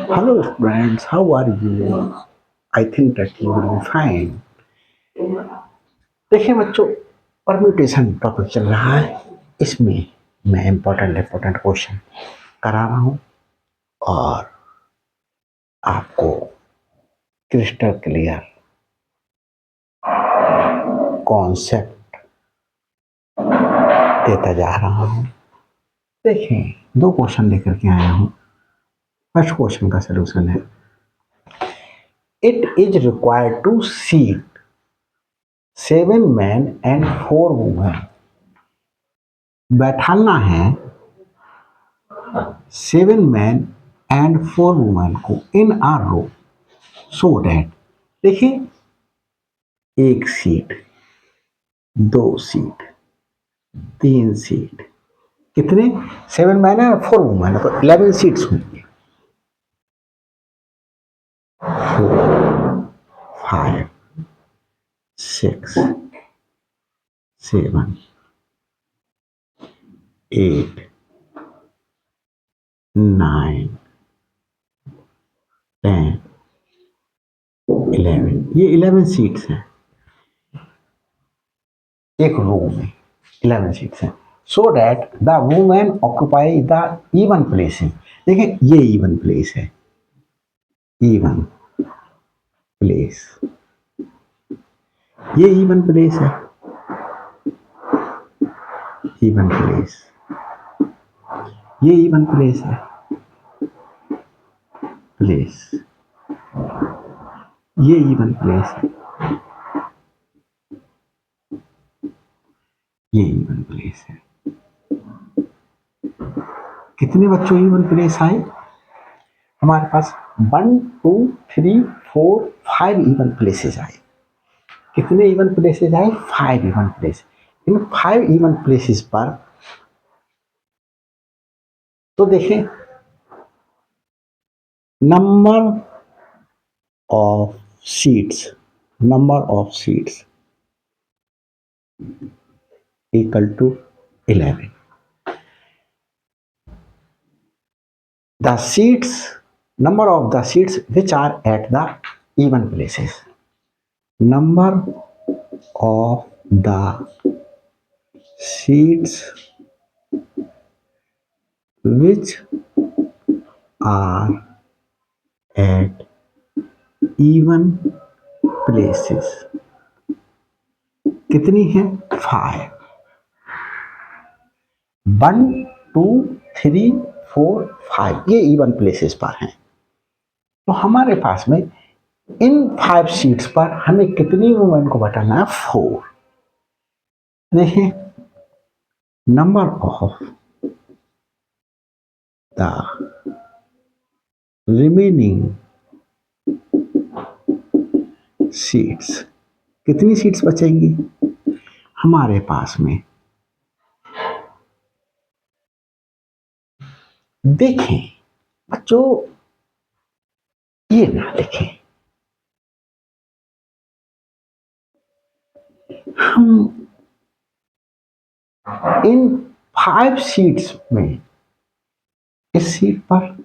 Hello friends, how are you? I think that you will be fine. देखिए बच्चों, permutation topic चल रहा है। इसमें मैं इम्पोर्टेंट क्वेश्चन करा रहा हूँ और आपको क्रिस्टल क्लियर कॉन्सेप्ट देता जा रहा हूँ। देखिए, दो क्वेश्चन लेकर के आया हूँ। फर्स्ट क्वेश्चन का सलूशन है, it is required to seat 7 men and 4 women। बैठाना है 7 men and 4 women को इन आ रो सो डैट। देखिए, एक सीट, 2 सीट, 3 सीट, कितने? 7 मैन है, 4 वुमेन है, तो 11 सीट्स होंगी। 4, 6, 7, 8, 9, 10, 11। ये 11 सीट्स हैं एक रूम में। 11 सीट्स हैं so that the women occupy the even places. देखिए, ये इवन प्लेस है, इवन प्लेस, ये इवन प्लेस है, इवन प्लेस, ये इवन प्लेस है, प्लेस, ये इवन प्लेस है, ये इवन प्लेस है। कितने बच्चों इवन प्लेस आए हमारे पास? 1, 2, 3, 4, 5 इवन प्लेसेस आए। कितने इवन प्लेसेस आए? 5 इवन प्लेस। इन 5 इवन प्लेसेस पर तो देखें, number of seats, number of seats equal to 11। The seats, number of the seats which are at the even places, number of the seats which are at even places कितनी है? 5। 1, 2, 3, 4, 5 ये even places पर हैं। तो हमारे पास में इन 5 seats पर हमें कितनी वुमेन को बैठाना है? 4। देखिए, number of the remaining seats, कितनी सीट्स बचेंगी हमारे पास में? देखें बच्चों, ये ना देखें, हम इन 5 सीट्स में इस सीट पर,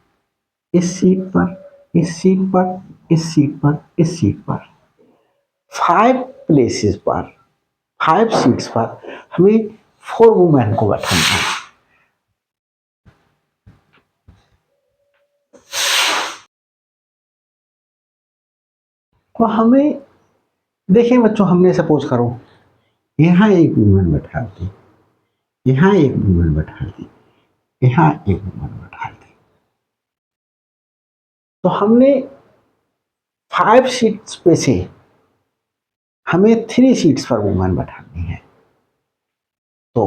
इस सीट पर, इस सीट पर, इस सीट पर, इस सीट पर 5 प्लेसेस पर, 5 सीट्स पर हमें 4 वुमेन को बैठाना है। तो हमें देखें बच्चों, हमने सपोज करो यहाँ एक वुमेन बैठा दी, यहाँ एक वुमेन बैठा दी, यहाँ एक वुमेन बैठा दी। तो हमने 5 सीट्स पे से हमें 3 सीट्स पर वुमेन बैठानी है। तो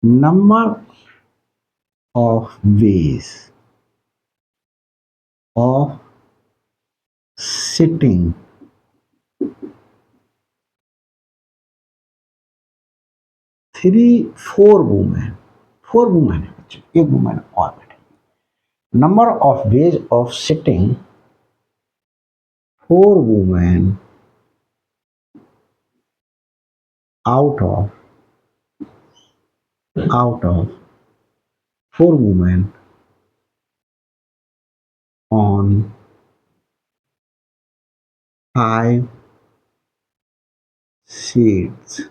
number of ways of sitting three 4 women, 4 women है बच्चों, एक वुमेन और बैठे। Number of ways of sitting 4 women out of 4 women on 5 seats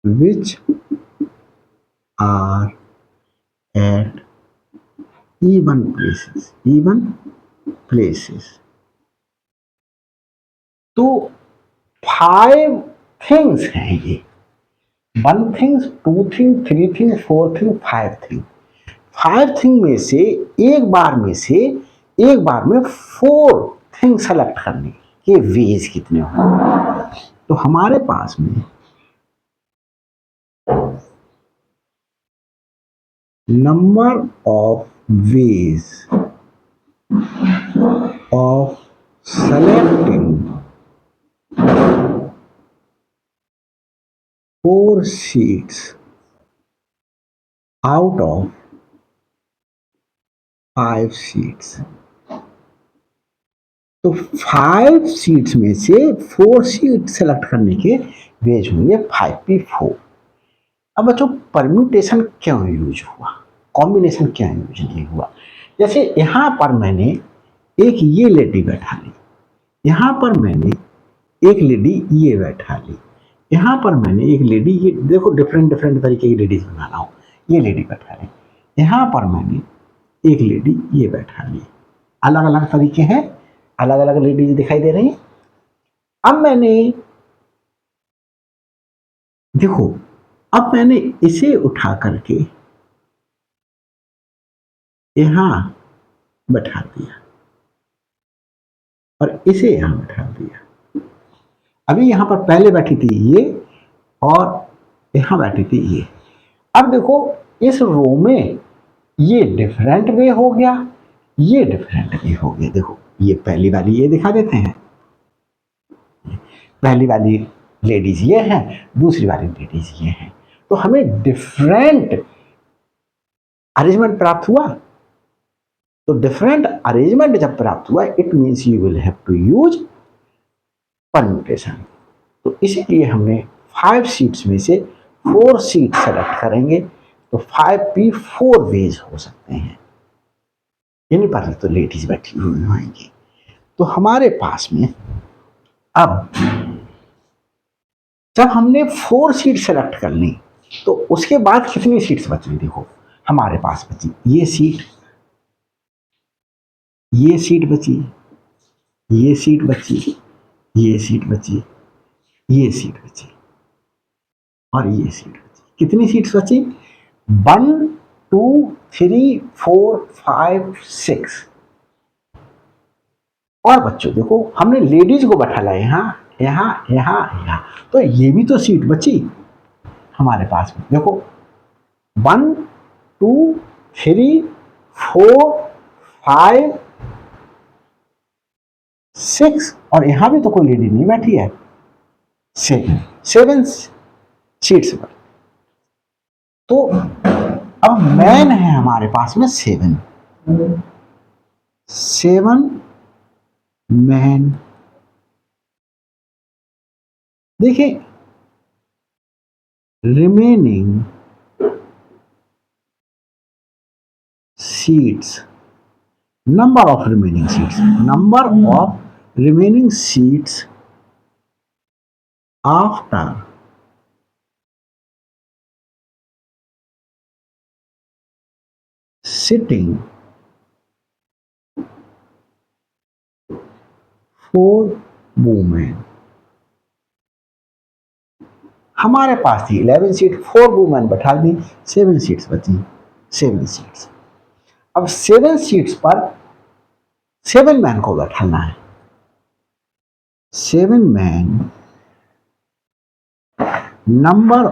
which are at even places. तो 5 थिंग्स हैं ये, 1 things, 2 thing, 3 thing, 4 thing, 5 thing. 5 thing में से एक बार में 4 थिंग सेलेक्ट करने के वेज कितने होंगे? तो हमारे पास में number of veg of selecting 4 seats out of 5 seats. तो 5 सीट्स में से 4 सीट सेलेक्ट करने के वेज होंगे 5p4। अब बच्चों परम्यूटेशन क्यों यूज हुआ, कॉम्बिनेशन क्यों यूज नहीं हुआ? जैसे यहां पर मैंने एक ये लेडी बैठा ली, यहां पर मैंने एक लेडी ये बैठा ली, यहां पर मैंने एक लेडी, ये देखो डिफरेंट तरीके की लेडीज बना रहा हूं, ये लेडी बैठा ली, यहां पर मैंने एक लेडी ये बैठा ली, अलग अलग तरीके हैं, अलग अलग लेडीज दिखाई दे रही हैं। अब मैंने देखो, अब मैंने इसे उठा करके यहां बैठा दिया और इसे यहां बैठा दिया। अभी यहां पर पहले बैठी थी ये और यहां बैठी थी ये। अब देखो इस रो में ये डिफरेंट वे हो गया, ये डिफरेंट वे हो गया। देखो ये पहली वाली ये दिखा देते हैं, पहली वाली लेडीज ये हैं, दूसरी वाली लेडीज ये हैं। तो हमें डिफरेंट अरेंजमेंट प्राप्त हुआ। तो डिफरेंट अरेंजमेंट जब प्राप्त हुआ, it means you will have to use permutation. तो इसीलिए हमने 5 सीट्स में से 4 सीट सेलेक्ट करेंगे, तो 5p4 वेज हो सकते हैं। इन पर तो लेडीज बैठी हुई होंगी। तो हमारे पास में अब जब हमने 4 सीट सेलेक्ट कर ली, तो उसके बाद कितनी सीट्स बची? देखो हमारे पास बची ये सीट, ये सीट बची, ये सीट बची, ये सीट बची, ये सीट बची और ये सीट बची। कितनी सीट्स बची? 1 2 3 4 5 6। और बच्चों देखो हमने लेडीज को बैठा ला यहाँ यहाँ यहाँ यहाँ, तो ये भी तो सीट बची हमारे पास में। देखो 1 2 3 4 5 6 और यहां भी तो कोई लेडी नहीं बैठी है, 7 सीट्स पर। तो अब मैन है हमारे पास में 7 मैन। देखिए remaining seats, number of remaining seats after sitting 4 women। हमारे पास थी 11 सीट, 4 वुमेन बैठा दी, 7 सीट्स बची, 7 सीट्स। अब 7 सीट्स पर 7 मैन को बैठाना है। 7 man, number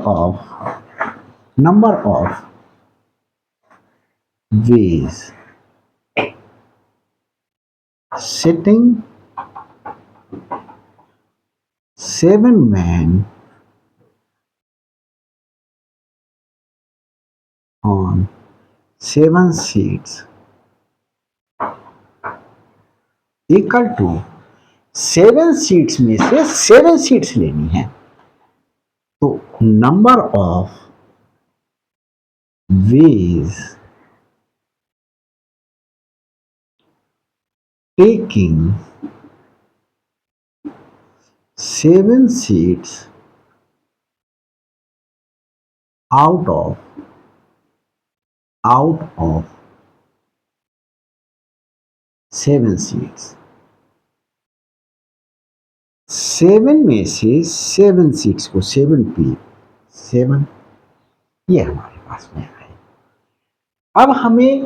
of ways sitting 7 men on 7 seats equal to 7 seats में से 7 सीट्स लेनी है। तो number of ways taking 7 seats out of out of 7 seats, 7 में से 7 सीट्स को 7 ये हमारे पास में है। अब हमें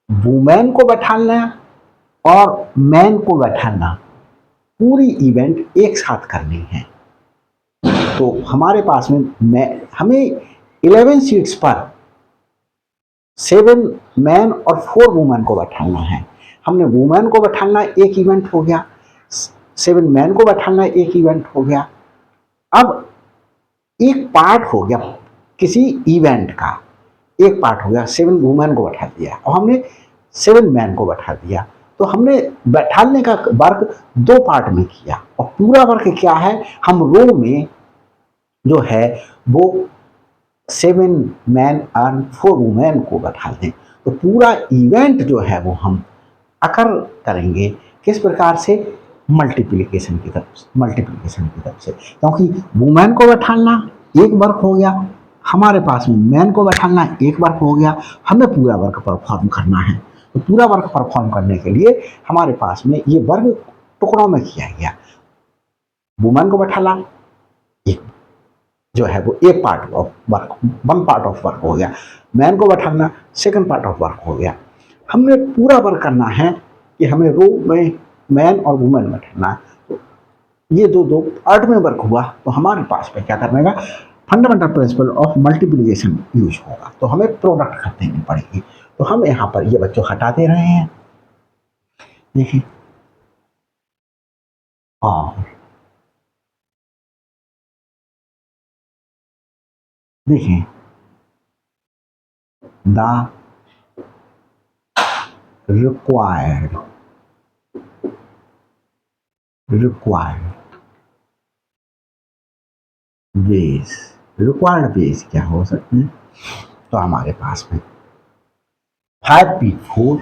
वुमेन को बैठाना और मैन को बैठाना, पूरी इवेंट एक साथ करनी है। तो हमारे पास में हमें 11 सीट्स पर 7 मैन और 4 वुमेन को बैठाना है। हमने वुमेन को बैठाना एक इवेंट हो गया, 7 मैन को बैठाना एक इवेंट हो गया। अब एक पार्ट हो गया किसी इवेंट का, एक पार्ट हो गया, 7 वुमेन को बैठा दिया और हमने 7 मैन को बैठा दिया। तो हमने बैठाने का वर्क 2 पार्ट में किया और पूरा वर्क क्या है, हम रो में जो है वो 7 मैन और 4 वुमेन को बैठा दें। तो पूरा इवेंट जो है वो हम अकर करेंगे किस प्रकार से, मल्टीप्लिकेशन की तरफ से, क्योंकि वुमेन को बैठाना एक वर्क हो गया, हमारे पास में मैन को बैठाना एक वर्क हो गया, हमें पूरा वर्क परफॉर्म करना है। तो पूरा वर्क परफॉर्म करने के लिए हमारे पास में ये वर्क टुकड़ों में किया गया। वुमेन को बैठाना एक जो है वो एक part of work, 1 part of work हो गया, मैन को बैठाना 2nd पार्ट ऑफ वर्क हो गया। हमने पूरा वर्क करना है कि हमें रो में मैन और वुमेन बैठाना है। तो ये दो पार्ट में वर्क हुआ तो हमारे पास में क्या करने का, fundamental principle of multiplication use होगा। तो हमें प्रोडक्ट कर देनी पड़ेगी। तो हम यहाँ पर ये बच्चों हटा दे रहे हैं, देखिए, और देखिए the required base, required base क्या हो सकते हैं, तो हमारे पास में 5p4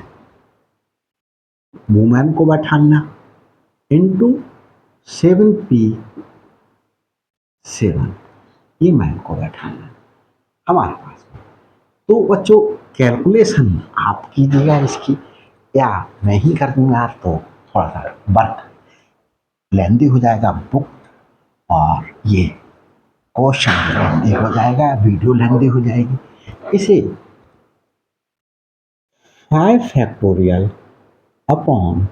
वुमेन को बैठाना इंटू 7p7 ये मैन को बैठाना हमारे पास में। तो बच्चों कैलकुलेशन आप कीजिएगा इसकी, या मैं ही कर दूंगा यार, तो थोड़ा सा वर्क लेंदी हो जाएगा बुक, और ये क्वेश्चन लेंदी हो जाएगा, वीडियो लेंदी हो जाएगी। इसे 5 factorial upon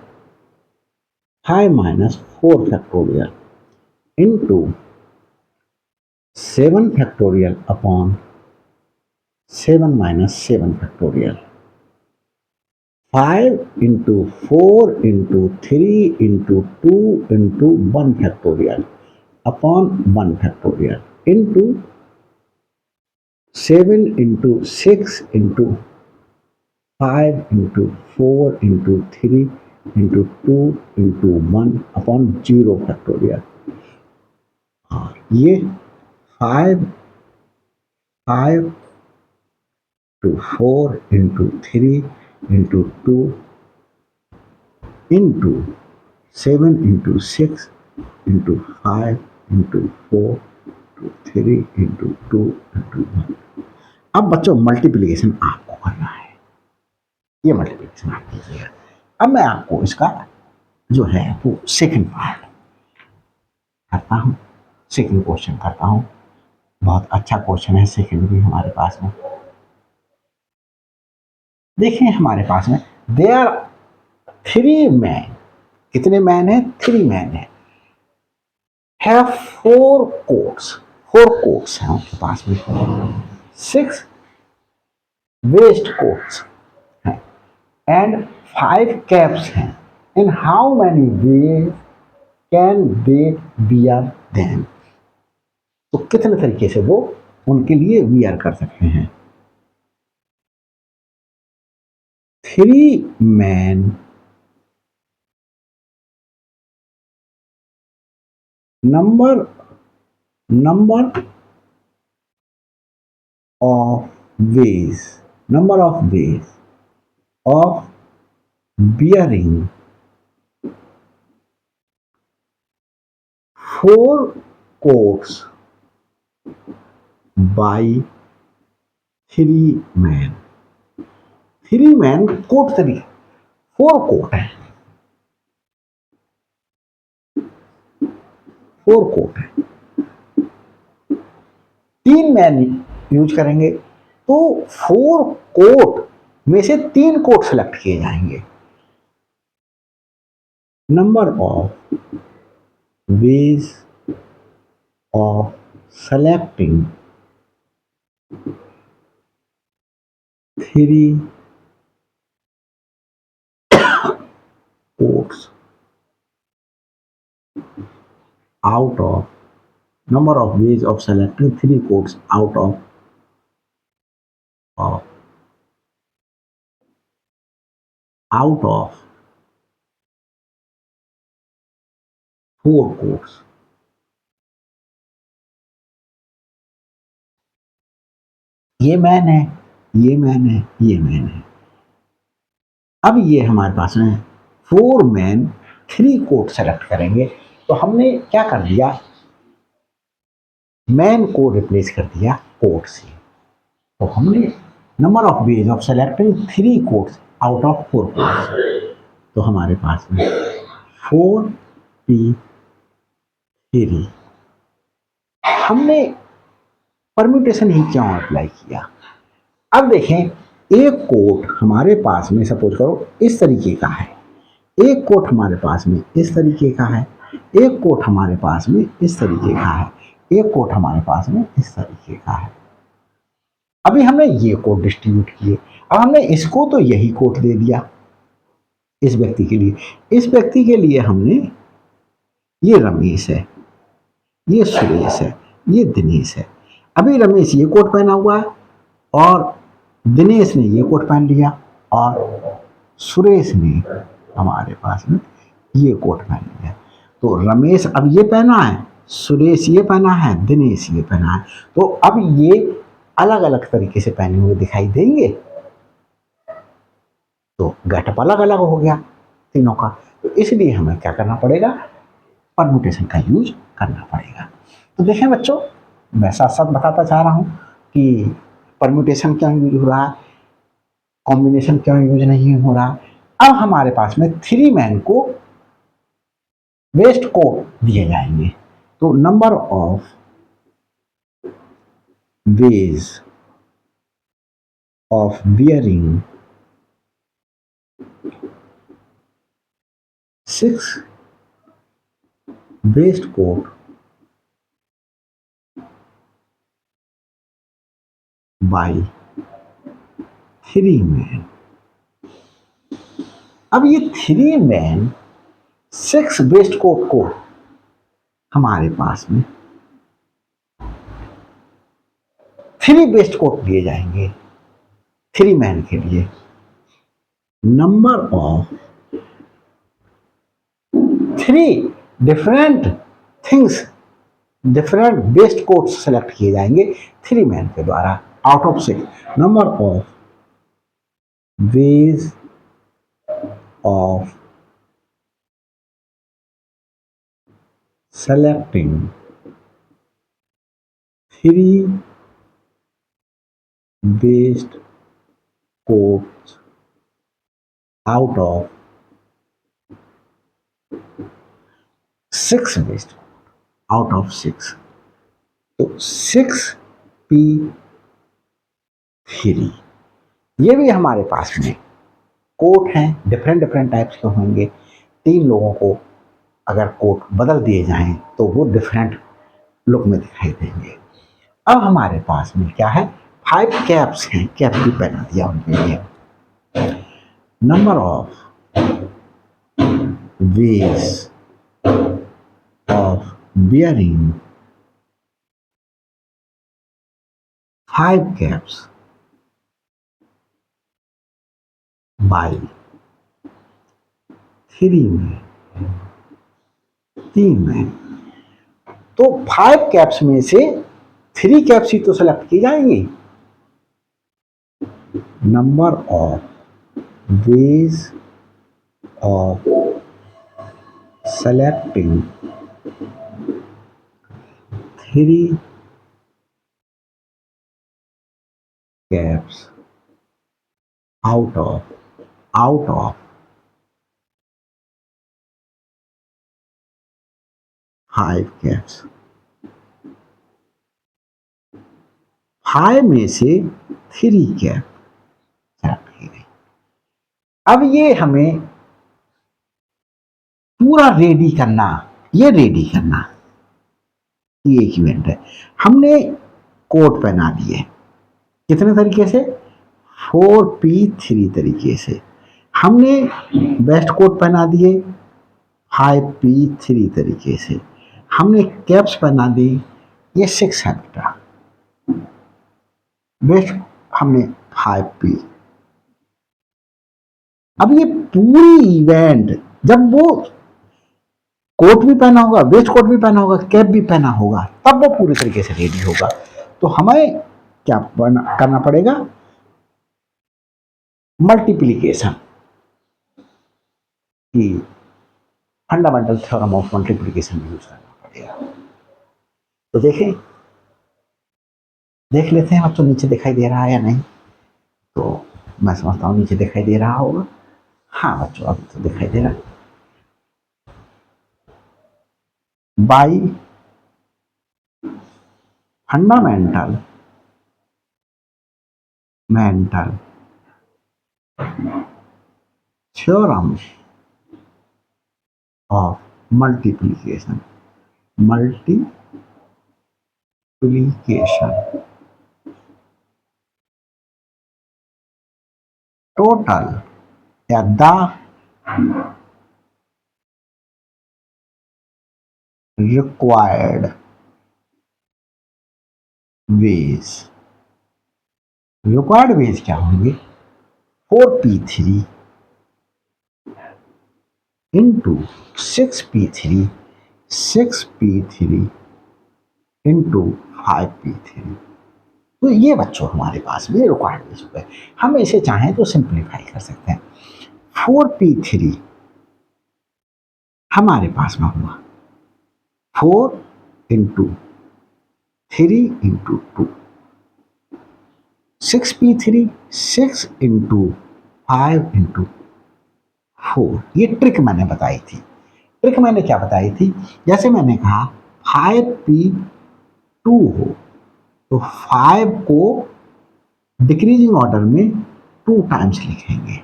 5 minus 4 factorial into 7 factorial upon 7 minus 7 factorial, 5 into 4 into 3 into 2 into 1 factorial upon 1 factorial into 7 into 6 into 5 into 4 into 3 into 2 into 1 upon 0 factorial. और ये 5 to 4 into 3 into 2 into 7 into 6 into 5 into 4 into 3 into 2 into 1। अब बच्चों multiplication आपको करना है, ये multiplication आप कीजिएगा। अब मैं आपको इसका जो है वो सेकंड पार्ट करता हूँ, सेकंड क्वेश्चन करता हूँ। बहुत अच्छा क्वेश्चन है सेकंड भी हमारे पास में। देखिए हमारे पास में देयर 3 मैन, कितने मैन है, 3 मैन है, हैव 4 कोट्स, 4 कोट्स हैं उनके पास में, 6 वेस्ट कोट्स हैं एंड 5 कैप्स हैं। In how many ways can they wear them, तो कितने तरीके से वो उनके लिए वियर कर सकते हैं। 3 man number of ways, number of ways of bearing four coats by three men. Three man coat three, four coat है, फोर कोट है, तीन मैन यूज करेंगे तो फोर कोट में से तीन कोट सेलेक्ट किए जाएंगे. Number of ways of selecting three quotes out of number of ways of selecting three coats out of four coats. ये मैन है, ये मैन है, ये मैन है. अब ये हमारे पास में four man three coat select करेंगे तो हमने क्या कर दिया, मैन को रिप्लेस कर दिया कोट से. तो हमने number of ways of selecting three quotes out of four quotes, तो हमारे पास में 4p3. हमने परम्यूटेशन ही क्यों अप्लाई किया. अब देखें, एक कोट हमारे पास में सपोज करो इस तरीके का है, एक कोट हमारे पास में इस तरीके का है, एक कोट हमारे पास में इस तरीके का है, एक कोट हमारे पास में इस तरीके का है. अभी हमने ये कोट डिस्ट्रीब्यूट किए, अब हमने इसको तो यही कोट दे दिया इस व्यक्ति के लिए. इस व्यक्ति के लिए हमने, ये रमेश है, ये सुरेश है, ये दिनेश है. अभी रमेश ये कोट पहना हुआ है और दिनेश ने ये कोट पहन लिया और सुरेश ने हमारे पास में ये कोट पहन लिया. तो रमेश अब ये पहना है, सुरेश ये पहना है, दिनेश ये पहना है. तो अब ये अलग अलग तरीके से पहने हुए दिखाई देंगे, तो गेटअप अलग अलग हो गया तीनों का. तो इसलिए हमें क्या करना पड़ेगा, परम्यूटेशन का यूज करना पड़ेगा. तो देखें बच्चों, मैं साथ साथ बताता चाह रहा हूँ कि परम्यूटेशन क्यों यूज हो रहा है, कॉम्बिनेशन क्यों यूज नहीं हो रहा. अब हमारे पास में थ्री मैन को वेस्ट कोट दिए जाएंगे, तो number of ways of bearing 6 waistcoat by three man. अब ये थ्री मैन 6 वेस्ट कोट को हमारे पास में 3 वेस्ट कोट दिए जाएंगे थ्री मैन के लिए. Number of 3 different things, different waistcoats select किए जाएंगे थ्री मैन के द्वारा out of 6. Number of ways of selecting 3 waste coats out of 6 waste out of 6. तो 6p3 ये भी हमारे पास में कोट हैं, डिफरेंट डिफरेंट टाइप्स के होंगे. तीन लोगों को अगर कोट बदल दिए जाएं तो वो डिफरेंट लुक में दिखाई देंगे. अब हमारे पास में क्या है, 5 कैप्स हैं, कैप भी पहना दिया उनके लिए. Number of ways of bearing 5 caps by three में 3 में. तो 5 कैप्स में से 3 कैप्स ही तो सेलेक्ट की जाएंगी, number of ways of selecting three caps out of five caps. Five में से थ्री कैप सेलेक्ट की गई। अब ये हमें पूरा रेडी करना, ये रेडी करना, ये एक इवेंट है। हमने कोट पहना दिए कितने तरीके से, 4P3 तरीके से। हमने वेस्ट कोट पहना दिए 5P3 तरीके से। हमने कैप्स पहना दी, ये 6 हेक्टा वेस्ट, हमने 5P। अब ये पूरी इवेंट जब वो कोट भी पहना होगा, वेस्ट कोट भी पहना होगा, कैप भी पहना होगा, तब वो पूरी तरीके से रेडी होगा। तो हमें क्या करना पड़ेगा, मल्टीप्लीकेशन की fundamental theorem of multiplication use करना पड़ेगा। तो देखें, देख लेते हैं बच्चों नीचे दिखाई दे रहा है या नहीं। तो मैं समझता हूँ नीचे दिखाई दे रहा होगा। हाँ बच्चों अभी तो दिखाई दे रहा है। By fundamental theorem of multiplication total या the required ways, required ways क्या होंगे, 4P3 into 6P3 into 5P3। तो ये बच्चों हमारे पास में रिक्वायर्ड वेज हो गए। हम इसे चाहें तो सिंप्लीफाई कर सकते हैं। 4P3 हमारे पास में हुआ 4 into 3 into 2, 6P3 6 into 5 into 4। ये ट्रिक मैंने बताई थी। ट्रिक मैंने क्या बताई थी, जैसे मैंने कहा 5P2 हो तो 5 को डिक्रीजिंग ऑर्डर में 2 टाइम्स लिखेंगे।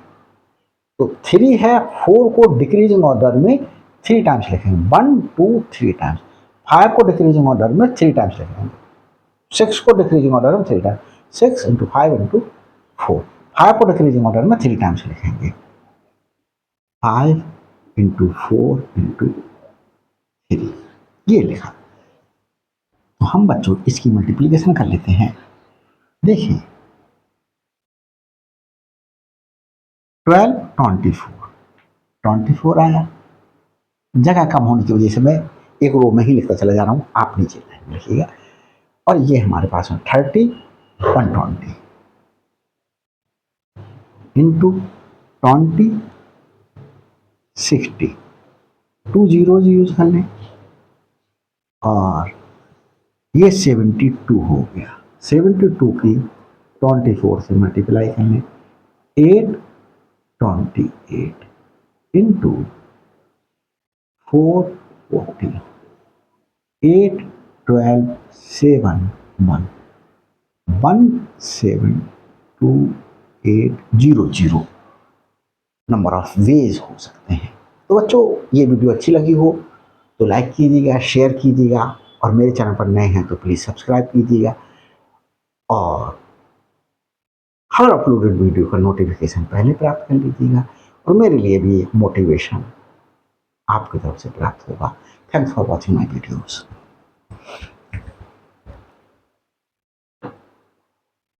तो 3 है, 4 को डिक्रीजिंग ऑर्डर में 3 टाइम्स लिखेंगे, 1 2 3 टाइम्स। 5 को डिक्रीजिंग ऑर्डर में 3 टाइम्स लिखेंगे। 6 को डिक्रीजिंग ऑर्डर में 3 टाइम्स, 6 इंटू 5 इंटू 4। 5 को डिक्रीजिंग ऑर्डर में 3 टाइम्स लिखेंगे, 5 इंटू 4 इंटू 3, ये लिखा। तो हम बच्चों इसकी मल्टीप्लीकेशन कर लेते हैं। देखिए 12 24 आया। जगह कम होने की वजह से मैं एक रो में ही लिखता चला जा रहा हूँ, आप नीचे लिखिएगा। और ये हमारे पास में 30 120 इंटू 20 60, 2 जीरोज यूज कर लें। और ये 72 हो गया। 72 की 24 से मल्टीप्लाई कर लें, 828 इंटू 440, 8 12 7 1 172,800 नंबर ऑफ वेज हो सकते हैं। तो बच्चों ये वीडियो अच्छी लगी हो तो लाइक कीजिएगा, शेयर कीजिएगा, और मेरे चैनल पर नए हैं तो प्लीज़ सब्सक्राइब कीजिएगा, और हर अपलोडेड वीडियो का नोटिफिकेशन पहले प्राप्त कर लीजिएगा। और मेरे लिए भी एक मोटिवेशन आपकी तरफ से प्राप्त होगा। Thanks for watching my videos.